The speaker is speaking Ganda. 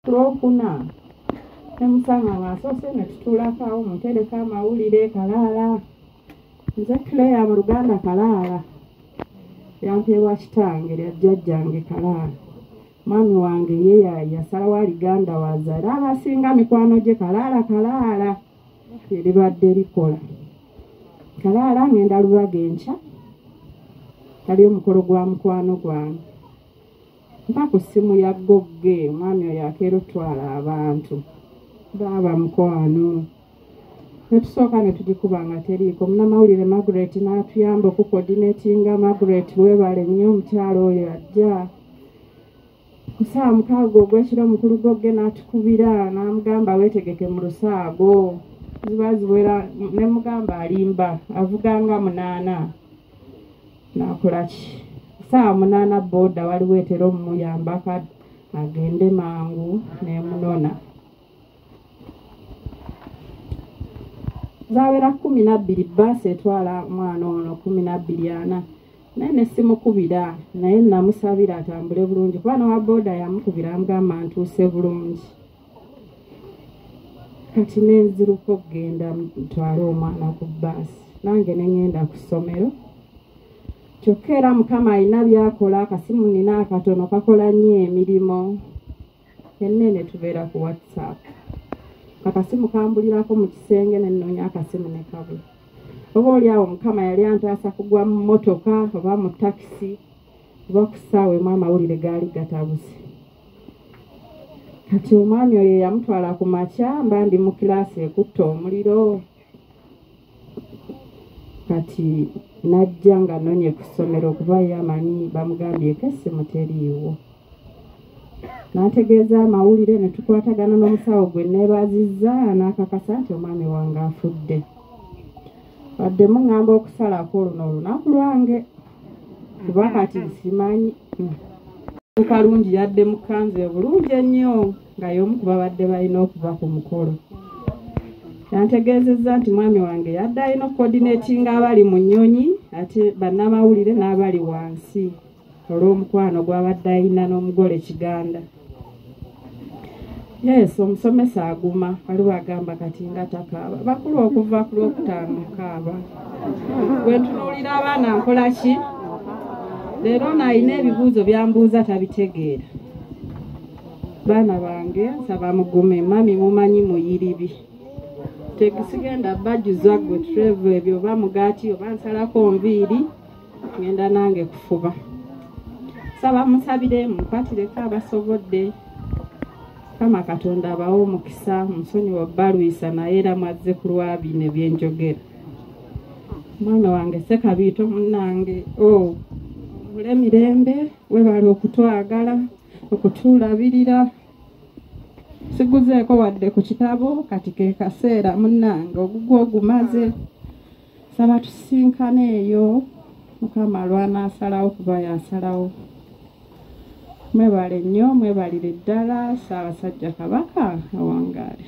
Lwokuna emusanga ng'asoose ne tutuulako awo mutereka amawulire Kalaala. Nze Claire mu Luganda Kalaala. Yampeebwa kitange lya jjajjange Kalaala. Mwami wange ye yasalawo Aliganda wazaala abasinga mikwano gye Kalaala eribadde likola. Kalaala ngenda Lubaga enkya. Tali omukolo gwa mukwano gwange. Mpa ku ssimu ya Gogge omwami oyo akeera otwala abantu. Baaba mukwano. Ne tusooka ne tugikuba nga teriiko. Munnamawulire Margaret n'atuyamba okukoordinatinga. Margaret weebale nnyo omukyalo oyo ajja. Ku ssaawa 6 ogw'ekiro mukulu Gogge n'atukubira n'amugamba weetegeke mu lusaago. Ziba ziwera ne mugamba alimba avuga nga 8. Nakola ki? Ssaawa 8 booda waliwo etera omuyambako agende mangu n'emunona. Zawera 12 bbaasi etwala omwana ono 12 naye ne simukubira naye namusabira atambule bulungi kuba n'owa booda yamukubira amugamba ntuuse bulungi. Kati nenziruka okugenda ntwale omwana ku bbaasi nange ne ngenda ku ssomero. Kyokka era Mukama alina by'akola. Akasimu nina akatono kakola nnyo emirimu. Ennene tubeera ku WhatsApp. Akasimu kambulirako mu kisenge ne nnoonya akasimu ne kabula. Oba oliawo Mukama yali antaasa kugwa mu mmotoka oba mu takisi oba ku ssaawa emu amawulire gaali gatabuse. Kati omwami oyo yamutwala ku makya mba ndi mu kilaasi ekutta omuliro. Kati najja nga nnonye ku ssomero kuba yamanyi bamugambyeko essimu teriiwo. N'ategeeza amawulire ne tukwatagana n'omusawo gwe neebazizza n'akakasa nti omwami wange afudde. Wadde muŋŋamba okusalako luno olunaku lwange kuba kati simanyi. Kalungi yadde mu kkanzu ebulungi ennyo nga y'omu ku babadde balina okuva ku mukolo. Yantegeezezza nti mwami wange yadde alina okukoordinatinga abali mu nnyonyi ate bannamawulire n'abali wansi olw'omukwano gw'abadde alina n'omugole Kiganda. Yes, omusomesa aguma waliwo agamba kati nga takaaba. Bakulu okuva ku Lwokutaano kaaba. Bwe ntunuulira abaana nkola ki? Leero nalina ebibuuzo byambuuza tabitegeera. Baana bange nsaba mugume mami mumanyi muyiribi. Tekisigenda bajjuza gwe travel ebyo oba mugaati oba nsalako nviiri ngenda nange kufuba. Saba musabire mukwatireko abasobodde. Kama Katonda abawo omukisa musonyiwa Balwisa naye era mwazze ku Lwabine byenjogera. Mwana wange Sekabiito munnange mule mirembe webale okutwagala okutulabirira. Siguzeeko wadde ku kitabo kati ke kaseera munnange ogugwo ogumaze. Saba tusinkane eyo Mukama lw'anaasalawo kuba yasalawo. Mwebale nnyo mwebalire ddala Ssaabasajja Kabaka awangaale.